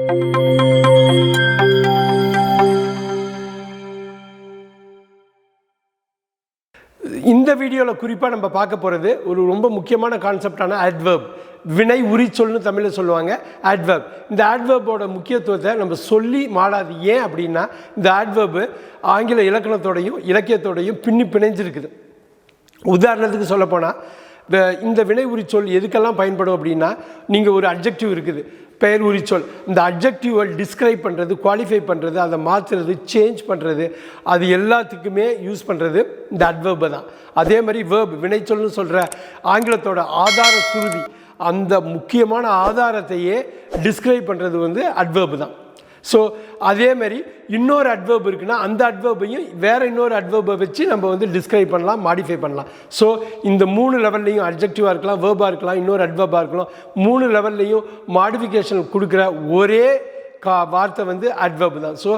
இந்த வீடியோவில் குறிப்பாக நம்ம பார்க்க போகிறது ஒரு ரொம்ப முக்கியமான கான்செப்டான adverb. வினை உரிச்சொல்னு தமிழில் சொல்லுவாங்க adverb. இந்த adverbோட முக்கியத்துவத்தை நம்ம சொல்லி மாடாது. ஏன் அப்படின்னா இந்த adverb ஆங்கில இலக்கணத்தோடையும் இலக்கியத்தோடையும் பிணைஞ்சிருக்குது. உதாரணத்துக்கு சொல்லப்போனால் இந்த வினை உரிச்சொல் எதுக்கெல்லாம் பயன்படும் அப்படின்னா, நீங்கள் ஒரு அட்ஜெக்டிவ் இருக்குது, பெயர் உரிச்சொல். இந்த அட்ஜெக்டிவை டிஸ்கிரைப் பண்ணுறது, குவாலிஃபை பண்ணுறது, அதை மாற்றுறது, சேஞ்ச் பண்ணுறது, அது எல்லாத்துக்குமே யூஸ் பண்ணுறது இந்த adverb தான். அதே மாதிரி verb வினைச்சொல்னு சொல்கிற ஆங்கிலத்தோட ஆதார சுருதி, அந்த முக்கியமான ஆதாரத்தையே டிஸ்கிரைப் பண்ணுறது adverb தான். ஸோ அதே மாதிரி இன்னொரு adverb இருக்குன்னா அந்த adverbையும் வேறு இன்னொரு adverbை வச்சு நம்ம டிஸ்கிரைப் பண்ணலாம், மாடிஃபை பண்ணலாம். ஸோ இந்த 3 லெவல்லையும் அட்ஜெக்டிவாக இருக்கலாம், வேர்பாக இருக்கலாம், இன்னொரு adverbஆக இருக்கலாம், 3 லெவல்லையும் மாடிஃபிகேஷன் கொடுக்குற ஒரே வார்த்தை adverb தான். ஸோ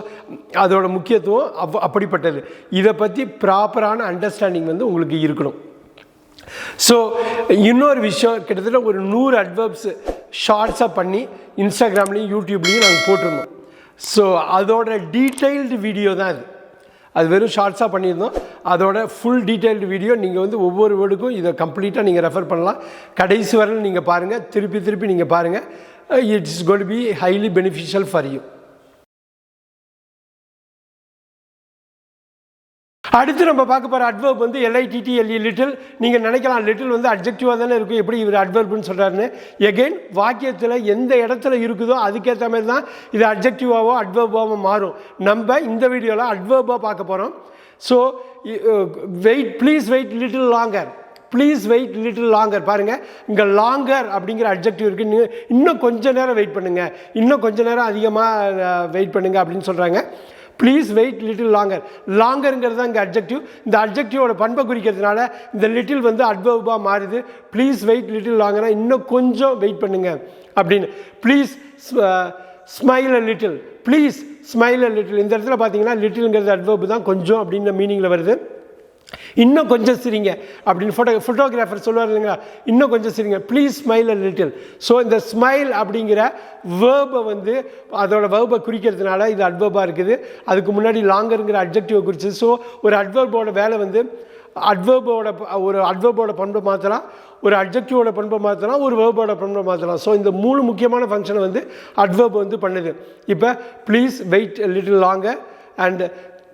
அதோட முக்கியத்துவம் அப்படிப்பட்டது. இதை பற்றி ப்ராப்பரான அண்டர்ஸ்டாண்டிங் உங்களுக்கு இருக்கணும். ஸோ இன்னொரு விஷயம், கிட்டத்தட்ட ஒரு 100 adverbs ஷார்ட்ஸாக பண்ணி இன்ஸ்டாகிராம்லேயும் யூடியூப்லேயும் நாங்கள் போட்டிருந்தோம். ஸோ அதோட டீட்டெயில்டு வீடியோ தான் அது வெறும் ஷார்ட்ஸாக பண்ணியிருந்தோம். அதோட ஃபுல் டீட்டெயில்டு வீடியோ நீங்கள் ஒவ்வொரு வேர்டுக்கும் இதை கம்ப்ளீட்டாக நீங்கள் ரெஃபர் பண்ணலாம். கடைசி வரையில் நீங்கள் பாருங்கள், திருப்பி நீங்கள் பாருங்கள். It's going to be highly beneficial for you. அடுத்து நம்ம பார்க்க போகிற adverb LITTLE லிட்டில். நீங்கள் நினைக்கலாம் லிட்டில் அட்ஜெக்டிவாக தானே இருக்கும், எப்படி இவர் adverbன்னு சொல்கிறாருன்னு. எகெயின் வாக்கியத்தில் எந்த இடத்துல இருக்குதோ அதுக்கேற்ற மாதிரி தான் இது அட்ஜெக்டிவாவோ adverbஆவோ மாறும். நம்ம இந்த வீடியோவில் adverbஆக பார்க்க போகிறோம். So please wait little longer, please wait little longer. பாருங்கள், இங்கே லாங்கர் அப்படிங்கிற அட்ஜெக்டிவ் இருக்குது. நீங்கள் இன்னும் கொஞ்சம் நேரம் வெயிட் பண்ணுங்கள், இன்னும் கொஞ்சம் நேரம் அதிகமாக வெயிட் பண்ணுங்கள் அப்படின்னு சொல்கிறாங்க. Please wait little longer. லாங்கருங்கிறது தான் இங்கே அட்ஜெக்டிவ். இந்த அட்ஜெக்டிவோட பண்பை குறிக்கிறதுனால இந்த லிட்டில் adverbஆக மாறுது. ப்ளீஸ் வெயிட் லிட்டில் லாங்கர்னா இன்னும் கொஞ்சம் வெயிட் பண்ணுங்க அப்படின்னு. Please smile a little, please smile a little. இந்த இடத்துல பார்த்தீங்கன்னா லிட்டில்ங்கிறது adverb தான், கொஞ்சம் அப்படின்ற மீனிங்கில் வருது. இன்னும் கொஞ்சம் சிரிங்க அப்படின்னு ஃபோட்டோகிராஃபர் சொல்லுவார் இல்லைங்களா, இன்னும் கொஞ்சம் சிரிங்க, please smile a little. So இந்த ஸ்மைல் அப்படிங்கிற வேர்பை அதோட வேர்பை குறிக்கிறதுனால இது adverbஆக இருக்குது. அதுக்கு முன்னாடி லாங்கருங்கிற அட்ஜெக்டிவை குறிச்சது. ஸோ ஒரு adverbோட வேலை adverbோட பண்பை மாற்றலாம், ஒரு அட்ஜெக்டிவோட பண்பை மாற்றலாம், ஒரு வேர்போட பண்பை மாற்றலாம். ஸோ இந்த 3 முக்கியமான ஃபங்க்ஷனை adverb பண்ணுது. இப்போ please wait little longer and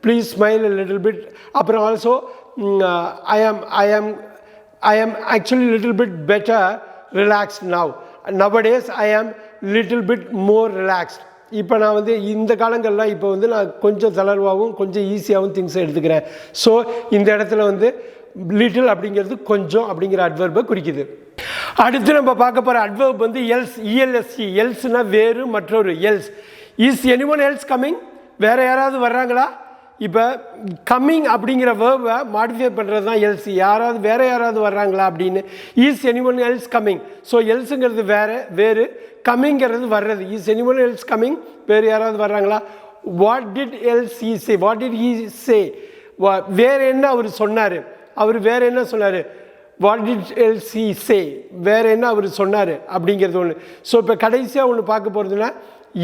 please smile a little bit. அப்புறம் also I am actually little bit better relaxed now. Nowadays I am little bit more relaxed. இப்போ நான் இந்த காலங்களில் இப்போ நான் கொஞ்சம் தளர்வாகவும் கொஞ்சம் ஈஸியாகவும் திங்ஸை எடுத்துக்கிறேன். ஸோ இந்த இடத்துல லிட்டில் அப்படிங்கிறது கொஞ்சம் அப்படிங்கிற adverbஐ குறிக்குது. அடுத்து நம்ம பார்க்க போகிற adverb எல்ஸ், ELSE. எல்ஸ்னா வேறு, மற்றொரு. Else. Is anyone else coming? வேறு யாராவது வர்றாங்களா? இப்போ கம்மிங் அப்படிங்கிற வேர்பை மாடிஃபை பண்ணுறது தான் எல்ஸ். வேறு யாராவது வர்றாங்களா அப்படின்னு. Is anyone else coming? So எல்ஸுங்கிறது வேறு, கம்மிங்கிறது வர்றது. Is anyone else coming? வேறு யாராவது வர்றாங்களா? What did else he say? What did he say? வேறு என்ன அவர் சொன்னார்? அவர் வேறு என்ன சொன்னார்? What did else he say? வேறு என்ன அவர் சொன்னார் அப்படிங்கிறது ஒன்று. ஸோ இப்போ கடைசியாக ஒன்று பார்க்க போகிறதுனா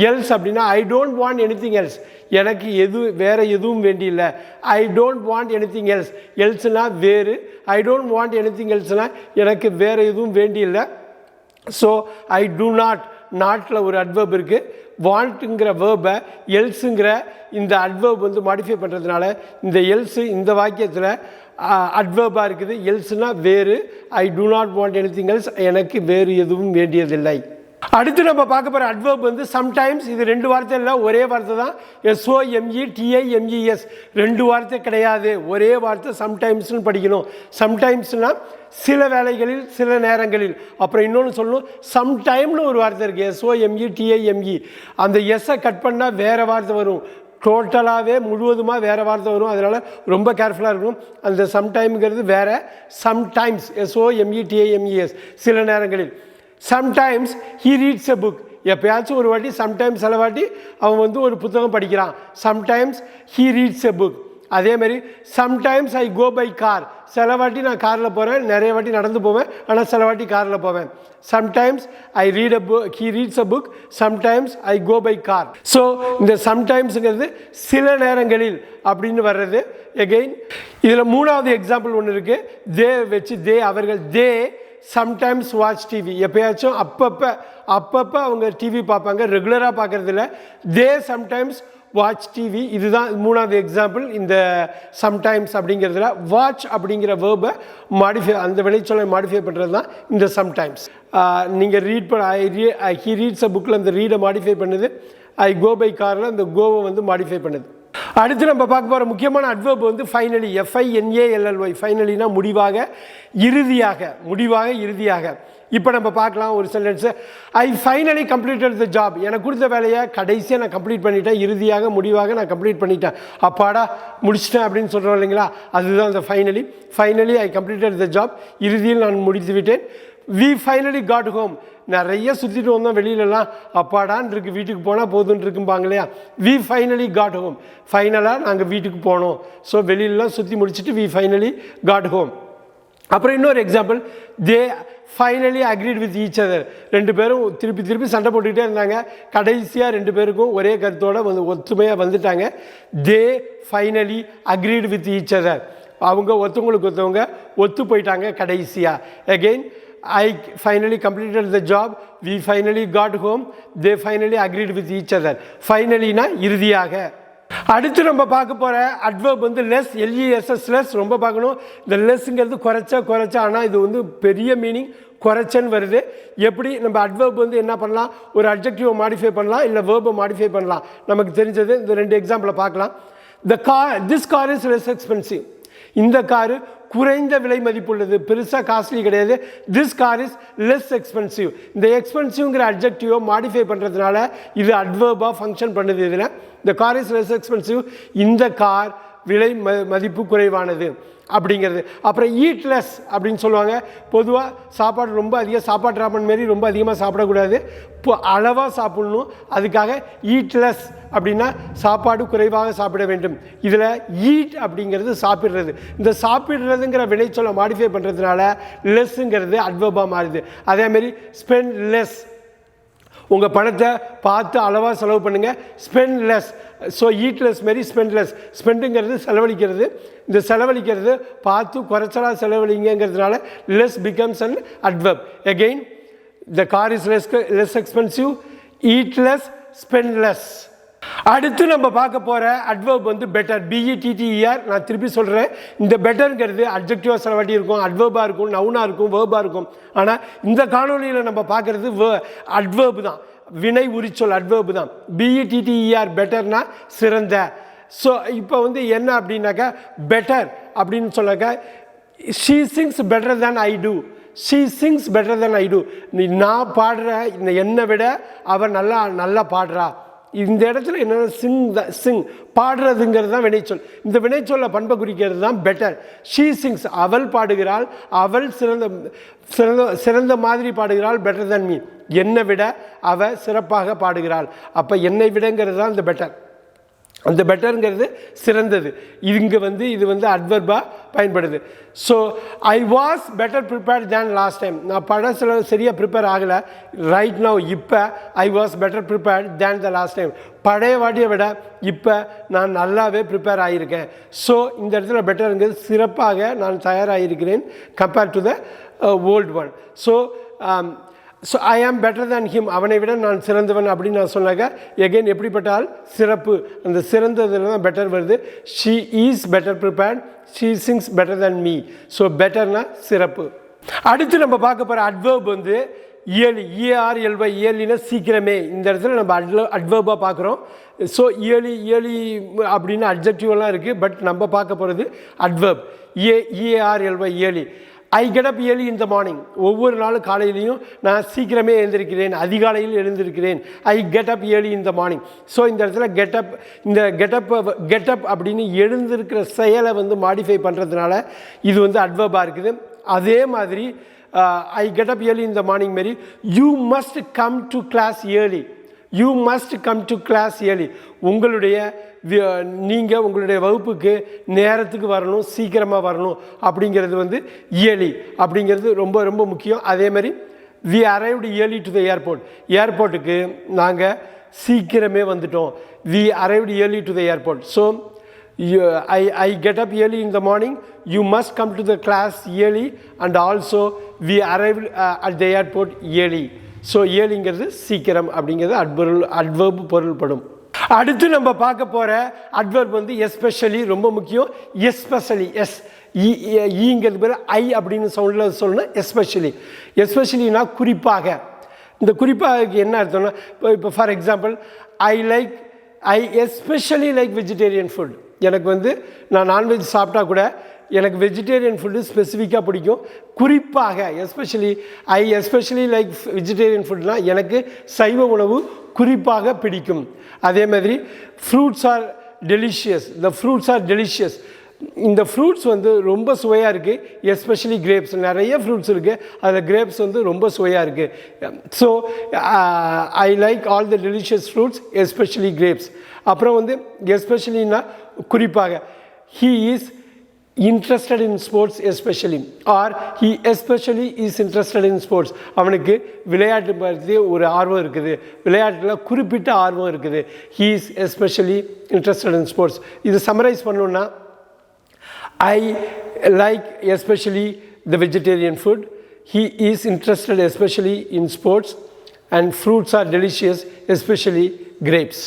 எல்ஸ் அப்படின்னா I don't want anything else. எனக்கு வேறு எதுவும் வேண்டியில்லை. I don't want anything else. எல்ஸ்னா வேறு, ஐ டோன்ட் வாண்ட் எனிதிங் எல்ஸ்னா எனக்கு வேறு எதுவும் வேண்டியில்லை. ஸோ ஐ டூ நாட்டில் ஒரு adverb இருக்குது. வாண்ட்டுங்கிற வேர்பை எல்ஸுங்கிற இந்த adverb மாடிஃபை பண்ணுறதுனால இந்த எல்ஸு இந்த வாக்கியத்தில் adverbஆக இருக்குது. எல்ஸ்னா வேறு, I do not want anything else, எனக்கு வேறு எதுவும் வேண்டியதில்லை. அடுத்து நம்ம பார்க்க போகிற adverb சம்டைம்ஸ். இது 2 வார்த்தை இல்லை, ஒரே வார்த்தை தான். SOMETIMES. 2 வார்த்தை கிடையாது, ஒரே வார்த்தை. சம்டைம்ஸ்னு படிக்கணும். சம்டைம்ஸ்னால் சில வேளைகளில், சில நேரங்களில். அப்புறம் இன்னொன்று சொல்லணும், சம்டைம்னு ஒரு வார்த்தை இருக்குது, SOMETIME. அந்த எஸ்ஸை கட் பண்ணால் வேறு வார்த்தை வரும், டோட்டலாகவே முழுவதுமாக வேறு வார்த்தை வரும். அதனால் ரொம்ப கேர்ஃபுல்லாக இருக்கணும். அந்த சம்டைம்ங்கிறது வேறு, சம்டைம்ஸ் SOMETIMES சில நேரங்களில். Sometimes he reads a book. எப்பயாச்சும் ஒரு வாட்டி, சம்டைம்ஸ் சில வாட்டி அவன் ஒரு புத்தகம் படிக்கிறான். Sometimes he reads a book. அதே மாதிரி sometimes I go by car, சில வாட்டி நான் காரில் போகிறேன், நிறைய வாட்டி நடந்து போவேன், ஆனால் சில வாட்டி காரில் போவேன். Sometimes I read a book, he reads a book, sometimes I go by car. So இந்த சம்டைம்ஸுங்கிறது சில நேரங்களில் அப்படின்னு வர்றது. எகெயின் இதில் மூணாவது எக்ஸாம்பிள் ஒன்று இருக்குது, தே வச்சு தே அவர்கள், தே சம்டைம்ஸ் வாட்ச் டிவி, எப்பயாச்சும் அப்பப்போ அவங்க டிவி பார்ப்பாங்க, ரெகுலராக பார்க்குறதில்ல. தே சம்டைம்ஸ் வாட்ச் டிவி, இதுதான் மூணாவது எக்ஸாம்பிள் இந்த சம்டைம்ஸ் அப்படிங்கிறதுல. வாட்ச் அப்படிங்கிற வேர்பை மாடிஃபை, அந்த வினைச்சொல்லை மாடிஃபை பண்ணுறது தான் இந்த சம்டைம்ஸ். நீங்கள் ரீட் பண்ண ஹி ரீட்ஸ் அ புக்கில் அந்த ரீடை மாடிஃபை பண்ணுது, ஐ கோ பை காரில் அந்த கோவை வந்து மாடிஃபை பண்ணுது. அடுத்து நம்ம பார்க்க போகிற முக்கியமான அட்வர்ப் வந்து ஃபைனலி, FINALLY, ஃபைனலினா முடிவாக, இறுதியாக, முடிவாக இறுதியாக. இப்போ நம்ம பார்க்கலாம் ஒரு sentence, I finally completed the job, எனக்கு கொடுத்த வேலையை கடைசியாக நான் கம்ப்ளீட் பண்ணிட்டேன், இறுதியாக முடிவாக நான் கம்ப்ளீட் பண்ணிட்டேன், அப்பாடா முடிச்சிட்டேன் அப்படின்னு சொல்கிறோம் இல்லைங்களா, அதுதான் அந்த finally. Finally I completed the job, இறுதியில் நான் முடித்து விட்டேன். வி ஃபைனலி காட் ஹோம், நிறைய சுற்றிட்டு வந்தோம் வெளியிலலாம், அப்பாடான் இருக்குது, வீட்டுக்கு போனால் போதுன்னு இருக்கும்பாங்க இல்லையா. வி ஃபைனலி காட் ஹோம், ஃபைனலாக நாங்கள் வீட்டுக்கு போனோம். ஸோ வெளியிலலாம் சுற்றி முடிச்சுட்டு வி ஃபைனலி காட் ஹோம். அப்புறம் இன்னொரு example, they finally agreed with each other, ரெண்டு பேரும் திருப்பி சண்டை போட்டுக்கிட்டே இருந்தாங்க, கடைசியாக ரெண்டு பேருக்கும் ஒரே கருத்தோடு வந்து ஒத்துமையாக வந்துட்டாங்க. They finally agreed with each other, அவங்க ஒருத்தவங்களுக்கு ஒருத்தவங்க ஒத்து போயிட்டாங்க கடைசியாக. Again I finally completed the job, we finally got home, they finally agreed with each other. Finally-னா இறுதியாக. அடுத்து நம்ம பார்க்க போகிற அட்வர்ப் வந்து லெஸ், LESS, லெஸ். ரொம்ப பார்க்கணும், இந்த லெஸ்ஸுங்கிறது குறைச்சா, ஆனால் இது வந்து பெரிய மீனிங், குறைச்சன்னு வருது. எப்படி நம்ம அட்வர்ப் வந்து என்ன பண்ணலாம், ஒரு அட்ஜெக்டிவை மாடிஃபை பண்ணலாம், இல்லை வேர்பை மாடிஃபை பண்ணலாம். நமக்கு தெரிஞ்சது இந்த ரெண்டு எக்ஸாம்பிளை பார்க்கலாம். This car is less expensive, இந்த காரு குறைந்த விலை மதிப்புள்ளது, பெருசாக காஸ்ட்லி கிடையாது. This car is less expensive, இந்த எக்ஸ்பென்சிவ்ங்கிற அட்ஜெக்டிவை மாடிஃபை பண்ணுறதுனால இது அட்வர்பாக ஃபங்க்ஷன் பண்ணுது. இதில் இந்த கார் இஸ் லெஸ் எக்ஸ்பென்சிவ், இந்த கார் விலை மதிப்பு குறைவானது அப்படிங்கிறது. அப்புறம் ஈட்லெஸ் அப்படின்னு சொல்லுவாங்க, பொதுவாக சாப்பாடு ரொம்ப அதிகம், சாப்பாடு ராமன் மாரி ரொம்ப அதிகமாக சாப்பிடக்கூடாது, இப்போ அளவாக சாப்பிடணும். அதுக்காக ஈட்லெஸ் அப்படின்னா சாப்பாடு குறைவாக சாப்பிட வேண்டும். இதில் ஈட் அப்படிங்கிறது சாப்பிட்றது, இந்த சாப்பிட்றதுங்கிற வினைச்சொல்லை மாடிஃபை பண்ணுறதுனால லெஸ்ஸுங்கிறது அட்வர்பாக மாறுது. அதேமாரி ஸ்பெண்ட் லெஸ், உங்கள் பணத்தை பார்த்து அளவாக செலவு பண்ணுங்கள், ஸ்பெண்ட் லெஸ். ஸோ ஈட்லெஸ் மாரி ஸ்பெண்ட்லெஸ், ஸ்பெண்டுங்கிறது செலவழிக்கிறது, இந்த செலவழிக்கிறது பார்த்து குறைச்சலாக செலவழிங்கிறதுனால less becomes an adverb. Again the car is less expensive, eat less, spend less. அடுத்து நம்ம பார்க்க போகிற அட்வர்ப் வந்து பெட்டர், BETTER. நான் திருப்பி சொல்கிறேன், இந்த பெட்டருங்கிறது அட்ஜெக்டிவாக சில வாட்டி இருக்கும், அட்வர்பாக இருக்கும், நவுனாக இருக்கும், வேர்பாக இருக்கும். ஆனால் இந்த காணொலியில் நம்ம பார்க்குறது அட்வர்ப் தான், வினை உரிச்சொல் அட்வர்ப் தான். BETTER பெட்டர்னா சிறந்த. ஸோ இப்போ வந்து என்ன அப்படின்னாக்கா, பெட்டர் அப்படின்னு சொன்னாக்கா, she sings better than I do, she sings better than I do, நான் பாடுற என்னை விட அவன் நல்லா பாடுறா. இந்த இடத்துல என்னென்ன சிங் பாடுறதுங்கிறது தான் வினைச்சொல். இந்த வினைச்சொல்லை பண்பை குறிக்கிறது தான் பெட்டர். ஷீ சிங்ஸ், அவள் பாடுகிறாள், அவள் சிறந்த மாதிரி பாடுகிறாள், பெட்டர் தேன் மீ, என்னை விட அவள் சிறப்பாக பாடுகிறாள். அப்போ என்னை விடங்கிறது தான் இந்த பெட்டர். அந்த பெட்டருங்கிறது சிறந்தது. இங்கே வந்து இது வந்து அட்வர்பாக பயன்படுது. So I was better prepared than last time, நான் படம் சரியாக ப்ரிப்பேர் ஆகலை, ரைட் நவ் இப்போ I was better prepared than the last time, பழைய வாட்டியை விட இப்போ நான் நல்லாவே ப்ரிப்பேர் ஆகியிருக்கேன். ஸோ இந்த இடத்துல பெட்டருங்கிறது சிறப்பாக நான் தயாராகிருக்கிறேன் compared to the old one. So I am better than him, அவனை விட நான் சிறந்தவன் அப்படின்னு நான் சொன்னாக்க, எகெயின் எப்படிப்பட்டால் சிறப்பு, அந்த சிறந்ததில் தான் பெட்டர் வருது. She is better prepared, she sings better than me. So பெட்டர்னா சிறப்பு. அடுத்து நம்ம பார்க்க போகிற அட்வர்ப் வந்து இயர்லி, EARLY, இயர்லினா சீக்கிரமே. இந்த இடத்துல நம்ம அட்வர்பாக பார்க்குறோம். ஸோ இயர்லி அப்படின்னு அட்ஜெக்டிவெல்லாம் இருக்குது, பட் நம்ம பார்க்க போகிறது adverb. EARLY, early. I get up early in the morning, ஒவ்வொரு நாளும் காலையிலையும் நான் சீக்கிரமே எழுந்திருக்கிறேன், அதிகாலையில் எழுந்திருக்கிறேன். I get up early in the morning. So இந்த இடத்துல கெட்டப், இந்த கெட்டப் அப்படின்னு எழுந்திருக்கிற செயலை வந்து மாடிஃபை பண்ணுறதுனால இது வந்து அட்வர்பாக இருக்குது. அதே மாதிரி I get up early in the morning மாரி you must come to class early, you must come to class early. நீங்கள் உங்களுடைய வகுப்புக்கு நேரத்துக்கு வரணும், சீக்கிரமாக வரணும் அப்படிங்கிறது வந்து ஏர்லி அப்படிங்கிறது ரொம்ப ரொம்ப முக்கியம். அதே மாதிரி we arrived early to the airport. ஏர்போர்ட்டுக்கு நாங்கள் சீக்கிரமே வந்துட்டோம். We arrived early to the airport. So I get up early in the morning. You must come to the class early, and also we arrived at the airport early. So ஏர்லிங்கிறது சீக்கிரம் அப்படிங்கிறது adverb பொருள்படும். அடுத்து நம்ம பார்க்க போகிற adverb வந்து especially ரொம்ப முக்கியம். எஸ்பெஷலி ஈங்கிறது பேர் ஐ அப்படின்னு சவுண்டில் சொல்லணும். எஸ்பெஷலினா குறிப்பாக. இந்த குறிப்பாக என்ன அர்த்தம்னா இப்போ for example I especially like vegetarian food. எனக்கு வந்து நான் நான்வெஜ் சாப்பிட்டா கூட எனக்கு வெஜிடேரியன் ஃபுட்டு ஸ்பெசிஃபிக்காக பிடிக்கும். குறிப்பாக ஐ எஸ்பெஷலி லைக் வெஜிடேரியன் ஃபுட்னால் எனக்கு சைவ உணவு குறிப்பாக பிடிக்கும். அதே மாதிரி ஃப்ரூட்ஸ் ஆர் டெலிஷியஸ். இந்த ஃப்ரூட்ஸ் வந்து ரொம்ப சுவையாக இருக்குது. எஸ்பெஷலி கிரேப்ஸ், நிறைய ஃப்ரூட்ஸ் இருக்குது, அதில் கிரேப்ஸ் வந்து ரொம்ப சுவையாக இருக்குது. So I like all the delicious fruits, especially grapes. அப்புறம் வந்து எஸ்பெஷலின்னா குறிப்பாக he is interested in sports especially, or he especially is interested in sports. அவனுக்கு விளையாட்டு பற்றி ஒரு ஆர்வம் இருக்குது, விளையாட்டில் குறிப்பிட்ட ஆர்வம் இருக்குது. he is especially interested in sports. இது சம்மரைஸ் பண்ணணும்னா I like especially the vegetarian food, he is interested especially in sports, and fruits are delicious, especially grapes.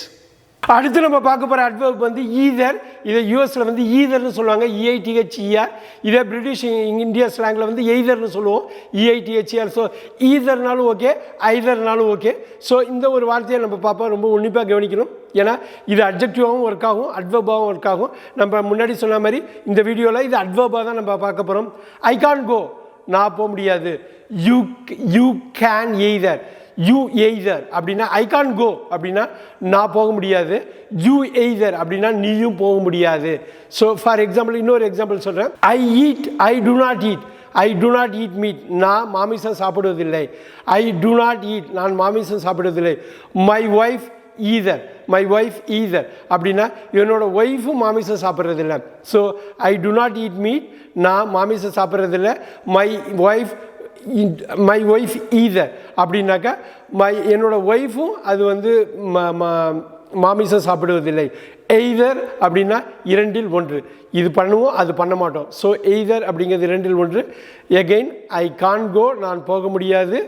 அடுத்து நம்ம பார்க்க போகிற அட்வர்ப் வந்து ஈதர். இதை யூஎஸில் வந்து ஈதர்னு சொல்லுவாங்க, EITHER. இதே பிரிட்டிஷ் இந்தியா ஸ்லாங்கில் வந்து எய்தர்னு சொல்லுவோம், EITHER. ஸோ ஈதர்னாலும் ஓகே, ஐதர்னாலும் ஓகே. ஸோ இந்த ஒரு வார்த்தையை நம்ம பார்ப்போம், ரொம்ப உன்னிப்பாக கவனிக்கணும். ஏன்னா இது அட்ஜெக்டிவாகவும் ஒர்க் ஆகும், அட்வர்பாகவும் ஒர்க் ஆகும். நம்ம முன்னாடி சொன்ன மாதிரி இந்த வீடியோவில் இது அட்வர்பாக தான் நம்ம பார்க்க போகிறோம். ஐ கான் கோ, நான் போக முடியாது. You can either. You either அப்படின்னா ஐ கான் கோ அப்படின்னா நான் போக முடியாது. யூ எய்தர் அப்படின்னா நீயும் போக முடியாது. ஸோ ஃபார் எக்ஸாம்பிள் இன்னொரு எக்ஸாம்பிள் சொல்கிறேன். ஐ டு நாட் ஈட் மீட். நான் மாமிசம் சாப்பிடுவதில்லை. ஐ டு நாட் ஈட், நான் மாமிசம் சாப்பிடுவதில்லை. மை ஒய்ஃப் ஈதர் அப்படின்னா என்னோட ஒய்ஃபும் மாமிசம் சாப்பிட்றதில்லை. So I do not eat meat, நான் மாமிசம் சாப்பிட்றதில்லை. மை ஒய்ஃப் ஈதர் அப்படின்னாக்கா என்னோட ஒய்ஃபும் அது வந்து மாமிசம் சாப்பிடுவதில்லை. எய்தர் அப்படின்னா இரண்டில் ஒன்று, இது பண்ணுவோம் அது பண்ண மாட்டோம். ஸோ எய்தர் அப்படிங்கிறது இரண்டில் ஒன்று. எகெயின் ஐ கான் கோ, நான் போக முடியாது.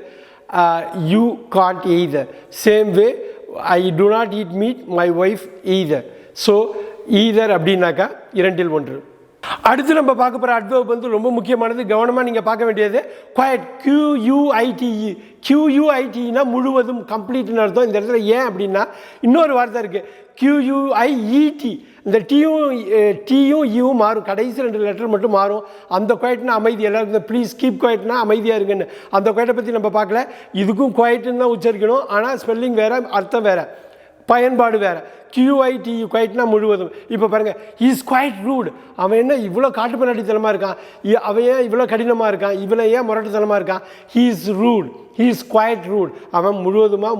You can't either. Same way I do not eat meat, my wife either. So either அப்படின்னாக்கா இரண்டில் ஒன்று. அடுத்து நம்ம பார்க்க போகிற அட்வர்ப் வந்து ரொம்ப முக்கியமானது, கவனமாக நீங்கள் பார்க்க வேண்டியது குவைட். QUITEனா முழுவதும், கம்ப்ளீட்னு அர்த்தம். இந்த இடத்துல ஏன் அப்படின்னா இன்னொரு வார்த்தை இருக்குது QUIET. இந்த டீயும் யூவும் மாறும், கடைசி 2 லெட்டர் மட்டும் மாறும். அந்த குவைட்னா அமைதி, எல்லாருக்கும் ப்ளீஸ் கீப் குவைட்னா அமைதியாக இருக்குன்னு. அந்த குவைட்டை பற்றி நம்ம பார்க்கல. இதுக்கும் குவைட்டுன்னு தான் உச்சரிக்கணும், ஆனால் ஸ்பெல்லிங் வேறு, அர்த்தம் வேறு, பயன்பாடு வேறு. QUITE குவைட்னா முழுவதும். இப்போ பாருங்கள், ஹீ இஸ் குவைட் ரூட். அவன் என்ன இவ்வளோ காட்டு பண்ணாடித்தனமாக இருக்கான், அவன் ஏன் இவ்வளோ கடினமாக இருக்கான், இவ்வளோ ஏன் முரட்டுத்தனமாக இருக்கான். He is rude, he is quite rude. அவன்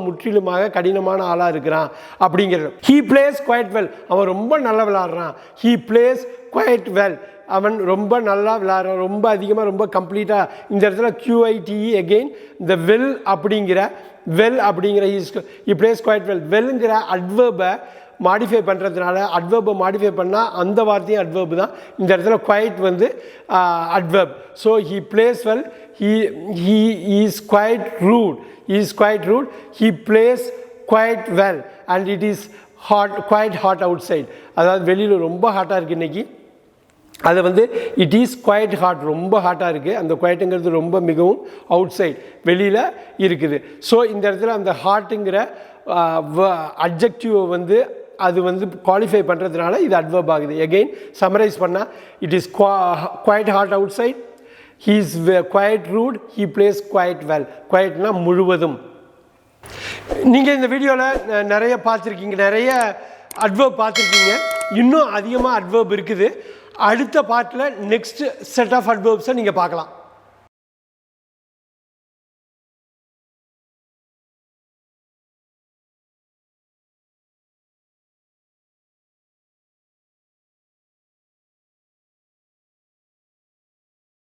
முற்றிலுமாக கடினமான ஆளாக இருக்கிறான் அப்படிங்கிறது. He plays quite well. அவன் ரொம்ப நல்லா விளாட்றான். He plays quite well. அவன் ரொம்ப நல்லா விளாட்றான், ரொம்ப அதிகமாக, ரொம்ப கம்ப்ளீட்டாக. இந்த இடத்துல QUITE எகெயின் இந்த வெல் அப்படிங்கிற ஹி பிளேஸ் குவைட் வெல். வெல்ங்கிற அட்வர்பை மாடிஃபை பண்ணுறதுனால, அட்வர்பை மாடிஃபை பண்ணால் அந்த வார்த்தையும் அட்வர்பு தான். இந்த இடத்துல குவைட் வந்து adverb. So he plays well, he is quite rude. He plays quite well, and it is quite hot outside. அதாவது வெளியில் ரொம்ப ஹாட்டாக இருக்குது இன்றைக்கி. அது வந்து இட் இஸ் குவைட் ஹாட், ரொம்ப ஹாட்டாக இருக்குது. அந்த குவைட்டுங்கிறது ரொம்ப மிகவும் அவுட் சைட், வெளியில் இருக்குது. ஸோ இந்த இடத்துல அந்த ஹாட்டுங்கிற அட்ஜெக்டிவை வந்து அது வந்து குவாலிஃபை பண்ணுறதுனால இது அட்வர்ப் ஆகுது. எகெயின் சம்மரைஸ் பண்ணால் it is quite hot outside, he is quite rude, he plays quite well. குவைட்னா முழுவதும். நீங்கள் இந்த வீடியோவில் நிறைய பார்த்துருக்கீங்க, நிறைய அட்வர்ப் பார்த்துருக்கீங்க. இன்னும் அதிகமாக அட்வர்ப் இருக்குது. அடுத்த பார்ட்டில் நெக்ஸ்ட் செட் ஆஃப் அட்வர்ப்ஸை நீங்கள் பார்க்கலாம்.